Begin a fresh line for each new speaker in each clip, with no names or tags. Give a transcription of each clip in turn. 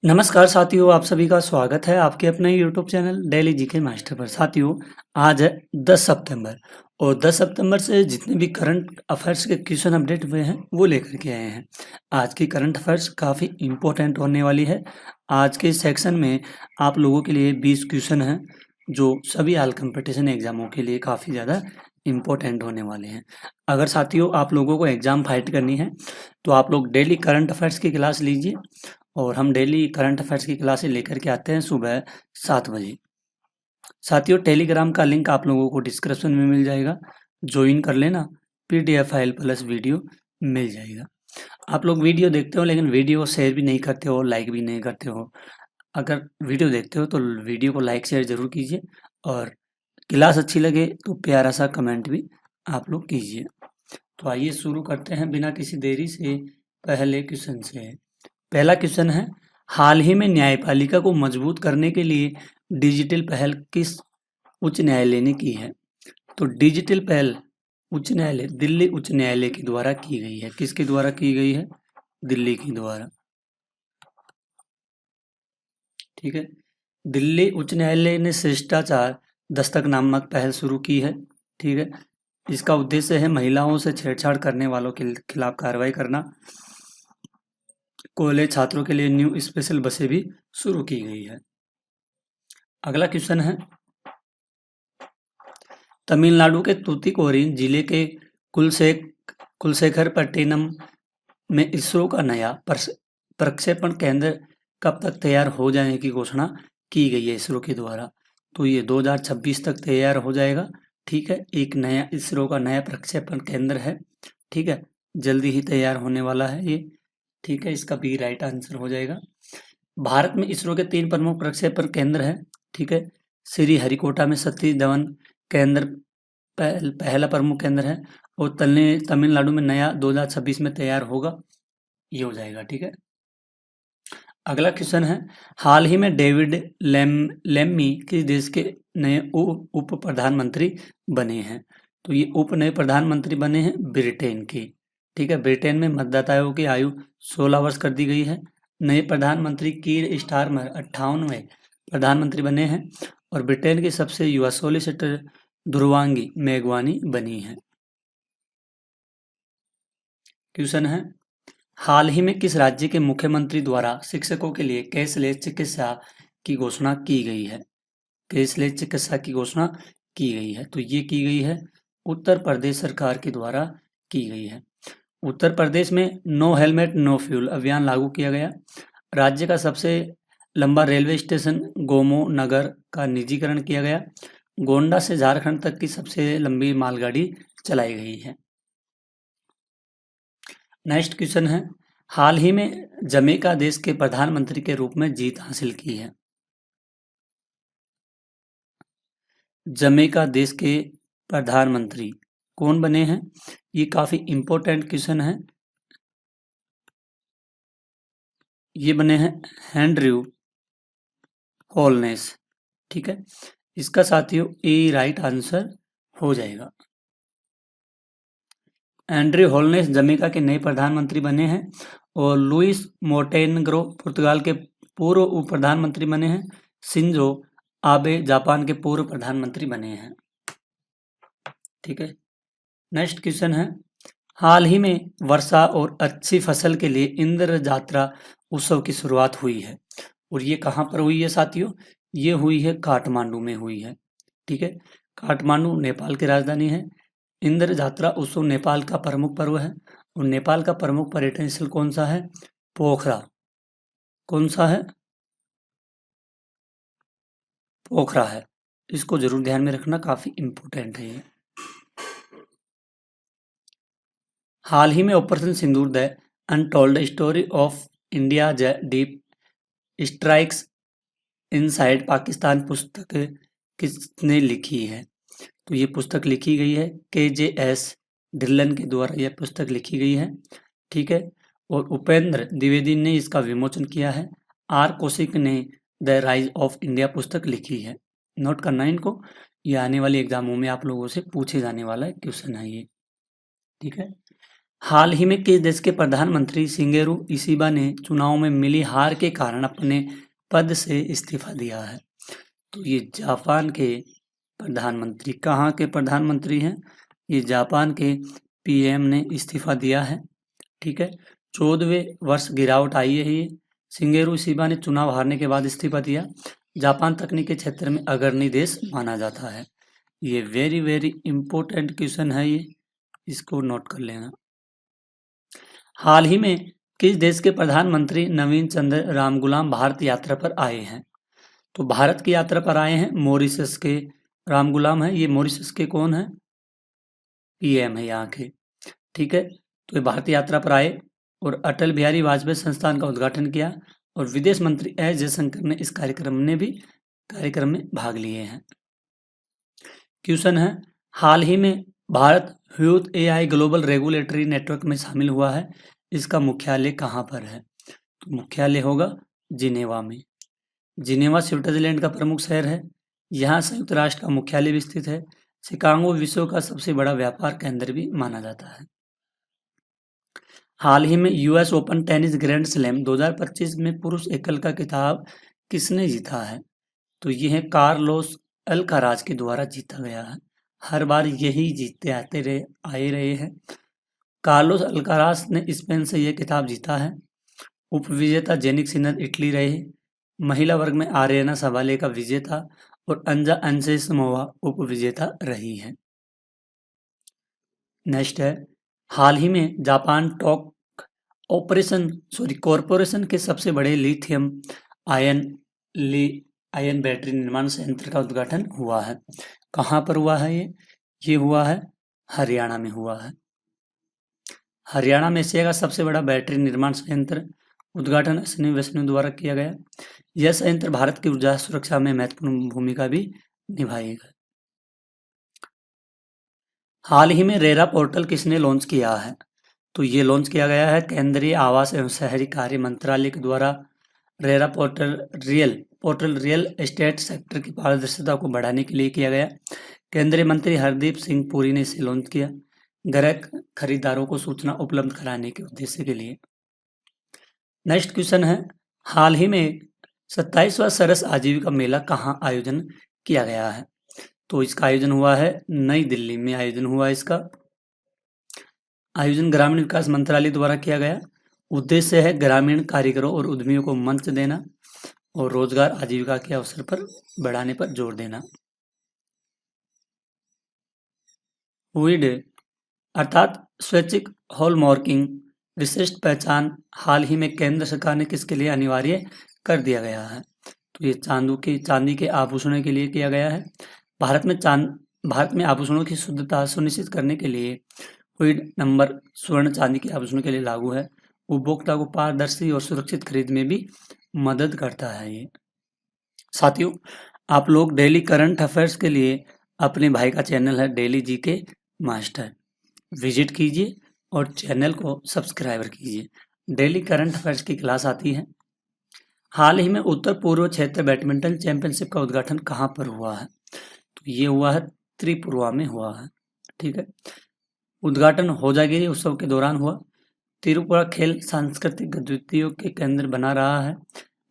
नमस्कार साथियों, आप सभी का स्वागत है आपके अपने YouTube channel daily GK master पर। साथियों, आज है 10 सितंबर और 10 सितंबर से जितने भी करंट अफेयर्स के क्वेश्चन अपडेट हुए हैं वो लेकर के आए हैं। आज की करंट अफेयर्स काफ़ी इम्पोर्टेंट होने वाली है। आज के सेक्शन में आप लोगों के लिए 20 क्वेश्चन हैं जो सभी ऑल कंपटीशन एग्जामों के लिए काफ़ी ज़्यादा इम्पोर्टेंट होने वाले हैं। अगर साथियों आप लोगों को एग्ज़ाम फाइट करनी है तो आप लोग डेली करंट अफेयर्स की क्लास लीजिए और हम डेली करंट अफेयर्स की क्लासें लेकर के आते हैं सुबह 7 बजे। साथियों, टेलीग्राम का लिंक आप लोगों को डिस्क्रिप्शन में मिल जाएगा, ज्वाइन कर लेना। पीडीएफ फाइल प्लस वीडियो मिल जाएगा। आप लोग वीडियो देखते हो लेकिन वीडियो को शेयर भी नहीं करते हो, लाइक भी नहीं करते हो। अगर वीडियो देखते हो तो वीडियो को लाइक शेयर जरूर कीजिए और क्लास अच्छी लगे तो प्यारा सा कमेंट भी आप लोग कीजिए। तो आइए शुरू करते हैं बिना किसी देरी से पहले क्वेश्चन से। पहला क्वेश्चन है, हाल ही में न्यायपालिका को मजबूत करने के लिए डिजिटल पहल किस उच्च न्यायालय ने की है? तो डिजिटल पहल उच्च न्यायालय दिल्ली उच्च न्यायालय के द्वारा की गई है। किसके द्वारा की गई है? दिल्ली के द्वारा। ठीक है, दिल्ली उच्च न्यायालय ने शिष्टाचार दस्तक नामक पहल शुरू की है। ठीक है, इसका उद्देश्य है महिलाओं से छेड़छाड़ करने वालों के खिलाफ कार्रवाई करना। कॉलेज छात्रों के लिए न्यू स्पेशल बसें भी शुरू की गई है। अगला क्वेश्चन है, तमिलनाडु के तूतीकोरिन जिले के कुलशेखरपट्टिनम में इसरो का नया प्रक्षेपण केंद्र कब तक तैयार हो जाने की घोषणा की गई है इसरो के द्वारा? तो ये 2026 तक तैयार हो जाएगा। ठीक है, एक नया इसरो का नया प्रक्षेपण केंद्र है। ठीक है, जल्दी ही तैयार होने वाला है ये। ठीक है, इसका बी राइट आंसर हो जाएगा। भारत में इसरो के 3 प्रमुख प्रक्षेपण केंद्र हैं। ठीक है, श्री हरिकोटा में सतीश धवन केंद्र पहला प्रमुख केंद्र है और तमिलनाडु में नया 2026 में तैयार होगा, ये हो जाएगा। ठीक है, अगला क्वेश्चन है, हाल ही में डेविड लेम्मी किस देश के नए उप प्रधानमंत्री बने हैं? तो ये नए प्रधानमंत्री बने हैं ब्रिटेन के। ठीक है, ब्रिटेन में मतदाताओं की आयु 16 वर्ष कर दी गई है। नए प्रधानमंत्री कीर स्टारमर 58वें प्रधानमंत्री बने हैं और ब्रिटेन की सबसे युवा सॉलिसिटर ध्रुवांगी मेघवानी बनी है। क्वेश्चन है, हाल ही में किस राज्य के मुख्यमंत्री द्वारा शिक्षकों के लिए कैशलेस चिकित्सा की घोषणा की गई है? कैशलेस चिकित्सा की घोषणा की गई है, तो ये की गई है उत्तर प्रदेश सरकार के द्वारा की गई है। उत्तर प्रदेश में नो हेलमेट नो फ्यूल अभियान लागू किया गया। राज्य का सबसे लंबा रेलवे स्टेशन गोमो नगर का निजीकरण किया गया। गोंडा से झारखंड तक की सबसे लंबी मालगाड़ी चलाई गई है। नेक्स्ट क्वेश्चन है, हाल ही में जमैका देश के प्रधानमंत्री के रूप में जीत हासिल की है। जमैका देश के प्रधानमंत्री कौन बने हैं? ये काफी इंपॉर्टेंट क्वेश्चन है। ये बने हैं एंड्रयू होलनेस। ठीक है, इसका साथियों ए राइट आंसर हो जाएगा। एंड्रयू होलनेस जमैका के नए प्रधानमंत्री बने हैं और लुइस मोंटेनेग्रो पुर्तगाल के पूर्व उप प्रधानमंत्री बने हैं। शिंजो आबे जापान के पूर्व प्रधानमंत्री बने हैं। ठीक है, नेक्स्ट क्वेश्चन है, हाल ही में वर्षा और अच्छी फसल के लिए इंद्र यात्रा उत्सव की शुरुआत हुई है और ये कहाँ पर हुई है साथियों? ये हुई है काठमांडू में हुई है। ठीक है, काठमांडू नेपाल की राजधानी है। इंद्र यात्रा उत्सव नेपाल का प्रमुख पर्व है और नेपाल का प्रमुख पर्यटन स्थल कौन सा है? पोखरा। कौन सा है? पोखरा है। इसको जरूर ध्यान में रखना, काफी इंपोर्टेंट है ये। हाल ही में operation Sindoor the untold story of India deep strikes inside Pakistan पुस्तक किसने लिखी है? तो ये पुस्तक लिखी गई है KJS ढिल्लन के द्वारा यह पुस्तक लिखी गई है। ठीक है, और उपेंद्र द्विवेदी ने इसका विमोचन किया है। R कौशिक ने द राइज ऑफ इंडिया पुस्तक लिखी है। नोट करना इनको, ये आने वाले एग्जामों में आप लोगों से पूछे जाने वाला क्वेश्चन है ये। ठीक है, हाल ही में किस देश के प्रधानमंत्री शिंगेरू इशिबा ने चुनाव में मिली हार के कारण अपने पद से इस्तीफा दिया है? तो ये जापान के प्रधानमंत्री, कहाँ के प्रधानमंत्री हैं? ये जापान के पीएम ने इस्तीफा दिया है। ठीक है, 14वें वर्ष गिरावट आई है ये। शिंगेरू इशिबा ने चुनाव हारने के बाद इस्तीफा दिया। जापान तकनीकी क्षेत्र में अग्रणी देश माना जाता है। ये वेरी वेरी इंपॉर्टेंट क्वेश्चन है ये, इसको नोट कर लेना। हाल ही में किस देश के प्रधानमंत्री नवीन चंद्र रामगुलाम भारत यात्रा पर आए हैं? तो भारत की यात्रा पर आए हैं मॉरिशस के रामगुलाम है। ये मॉरिशस के कौन है? पीएम है यहाँ के। ठीक है, तो ये भारत यात्रा पर आए और अटल बिहारी वाजपेयी संस्थान का उद्घाटन किया और विदेश मंत्री एस जयशंकर ने इस कार्यक्रम में भाग लिए हैं। क्वेश्चन है, हाल ही में Bharat huge AI global regulatory network में शामिल हुआ है। इसका मुख्यालय कहाँ पर है? तो मुख्यालय होगा जिनेवा में। जिनेवा स्विट्जरलैंड का प्रमुख शहर है। यहाँ संयुक्त राष्ट्र का मुख्यालय भी स्थित है। शिकागो विश्व का सबसे बड़ा व्यापार केंद्र भी माना जाता है। हाल ही में US open tennis grand slam 2025 में पुरुष एकल का खिताब किसने जीता है? तो ये है कार्लोस अल्काराज के द्वारा जीता गया है। हर बार यही जीतते आए रहे हैं। कार्लोस अल्काराज ने स्पेन से यह खिताब जीता है। उपविजेता जेनिक सिनर इटली रहे। महिला वर्ग में आर्यना सवाले का विजेता और अंजा अनसेसमोवा उपविजेता रही है। नेक्स्ट है, हाल ही में जापान टॉक कॉरपोरेशन के सबसे बड़े लिथियम आयन बैटरी निर्माण संयंत्र का उद्घाटन हुआ है। कहाँ पर हुआ है ये हुआ है हरियाणा में हुआ है। हरियाणा में एशिया का सबसे बड़ा बैटरी निर्माण संयंत्र उद्घाटन अश्विनी वैष्णव द्वारा किया गया। यह संयंत्र भारत की ऊर्जा सुरक्षा में महत्वपूर्ण भूमिका भी निभाएगा। हाल ही में रेरा पोर्टल किसने लॉन्च किया है? तो ये लॉन्च किया गया है केंद्रीय आवास एवं शहरी कार्य मंत्रालय के द्वारा। RERA portal real estate sector की पारदर्शिता को बढ़ाने के लिए किया गया। केंद्रीय मंत्री हरदीप सिंह पुरी ने इसे लॉन्च किया, घर खरीदारों को सूचना उपलब्ध कराने के उद्देश्य के लिए। नेक्स्ट क्वेश्चन है, हाल ही में 27वां सरस आजीविका मेला कहाँ आयोजन किया गया है? तो इसका आयोजन हुआ है नई दिल्ली में। आयोजन हुआ इसका आयोजन ग्रामीण विकास मंत्रालय द्वारा किया गया। उद्देश्य है ग्रामीण कारीगरों और उद्यमियों को मंच देना और रोजगार आजीविका के अवसर पर बढ़ाने पर जोर देना। हुइड अर्थात स्वैच्छिक हॉलमार्किंग विशिष्ट पहचान हाल ही में केंद्र सरकार ने किसके लिए अनिवार्य कर दिया गया है? तो ये चांदी के आभूषणों के लिए किया गया है। भारत में आभूषणों की शुद्धता सुनिश्चित करने के लिए हुइड नंबर स्वर्ण चांदी के आभूषणों के लिए लागू है। उपभोक्ता को पारदर्शी और सुरक्षित खरीद में भी मदद करता है ये। साथियों, आप लोग डेली करंट अफेयर्स के लिए अपने भाई का चैनल है डेली जीके मास्टर, विजिट कीजिए और चैनल को सब्सक्राइबर कीजिए। डेली करंट अफेयर्स की क्लास आती है। हाल ही में उत्तर पूर्व क्षेत्र बैडमिंटन चैंपियनशिप का उद्घाटन कहाँ पर हुआ है? तो ये हुआ है त्रिपुरा में हुआ है। ठीक है, उद्घाटन होजागिरी उत्सव के दौरान हुआ। त्रिपुरा खेल सांस्कृतिक गतिविधियों के केंद्र बना रहा है।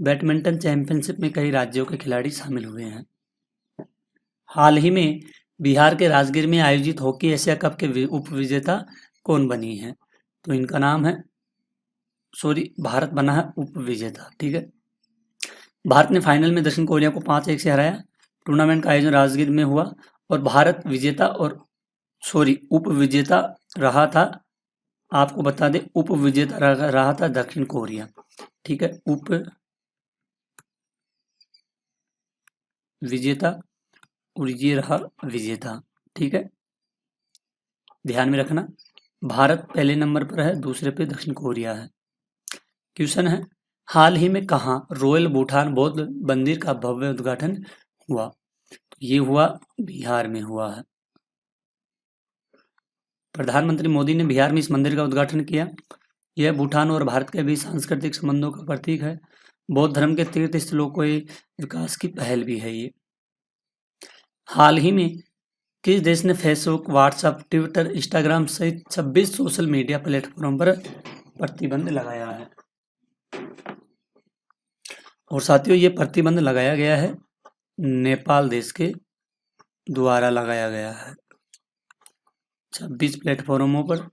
बैडमिंटन चैंपियनशिप में कई राज्यों के खिलाड़ी शामिल हुए हैं। हाल ही में बिहार के राजगीर में आयोजित हॉकी एशिया कप के उपविजेता कौन बनी है? तो इनका नाम है भारत बना है उपविजेता। ठीक है, भारत ने फाइनल में दक्षिण कोरिया को 5-1 से हराया। टूर्नामेंट का आयोजन राजगीर में हुआ और भारत उपविजेता रहा था। आपको बता दें, उपविजेता रहा था दक्षिण कोरिया। ठीक है, उपविजेता और ये रहा विजेता। ठीक है, ध्यान में रखना, भारत पहले नंबर पर है, दूसरे पे दक्षिण कोरिया है। क्वेश्चन है, हाल ही में कहाँ रॉयल भूटान बौद्ध मंदिर का भव्य उद्घाटन हुआ? तो ये हुआ बिहार में हुआ है। प्रधानमंत्री मोदी ने बिहार में इस मंदिर का उद्घाटन किया। यह भूटान और भारत के बीच सांस्कृतिक संबंधों का प्रतीक है। बौद्ध धर्म के तीर्थ स्थलों को विकास की पहल भी है ये। हाल ही में किस देश ने फेसबुक, व्हाट्सएप, ट्विटर, इंस्टाग्राम सहित 26 सोशल मीडिया प्लेटफॉर्म पर प्रतिबंध लगाया है? और साथियों, ये प्रतिबंध लगाया गया है नेपाल देश के द्वारा लगाया गया है 26 प्लेटफॉर्मों पर।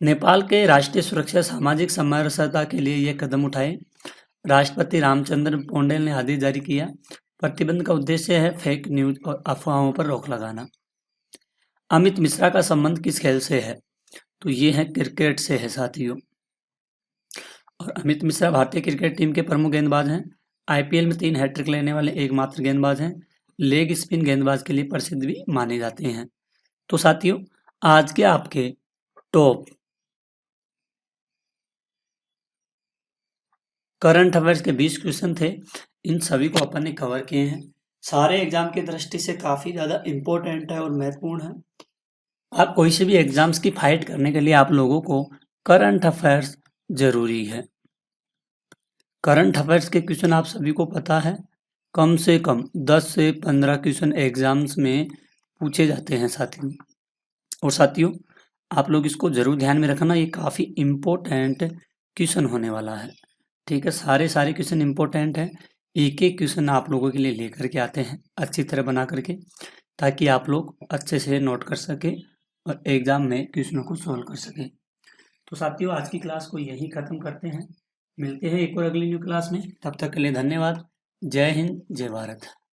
नेपाल के राष्ट्रीय सुरक्षा सामाजिक समरसता के लिए ये कदम उठाए। राष्ट्रपति रामचंद्र पौडेल ने आदेश जारी किया। प्रतिबंध का उद्देश्य है फेक न्यूज और अफवाहों पर रोक लगाना। अमित मिश्रा का संबंध किस खेल से है? तो ये है क्रिकेट से है साथियों। और अमित मिश्रा भारतीय क्रिकेट टीम के प्रमुख गेंदबाज हैं। आईपीएल में 3 हैट्रिक लेने वाले एकमात्र गेंदबाज हैं। लेग स्पिन गेंदबाज के लिए प्रसिद्ध भी माने जाते हैं। तो साथियों, आज के आपके टॉप करंट अफेयर्स के 20 क्वेश्चन थे। इन सभी को अपन ने कवर किए हैं। सारे एग्जाम की दृष्टि से काफी ज्यादा इंपॉर्टेंट है और महत्वपूर्ण है। आप कोई से भी एग्जाम्स की फाइट करने के लिए आप लोगों को करंट अफेयर्स जरूरी है। करंट अफेयर्स के क्वेश्चन आप सभी को पता है, कम से कम 10 से 15 क्वेश्चन एग्जाम्स में पूछे जाते हैं साथियों। और साथियों, आप लोग इसको जरूर ध्यान में रखना, ये काफी इम्पोर्टेंट क्वेश्चन होने वाला है। ठीक है, सारे क्वेश्चन इम्पोर्टेंट है। एक एक क्वेश्चन आप लोगों के लिए लेकर के आते हैं अच्छी तरह बना करके, ताकि आप लोग अच्छे से नोट कर सके और एग्जाम में क्वेश्चनों को सोल्व कर सके। तो साथियों, आज की क्लास को यही खत्म करते हैं। मिलते हैं एक और अगली न्यू क्लास में। तब तक के लिए धन्यवाद। जय हिंद, जय भारत।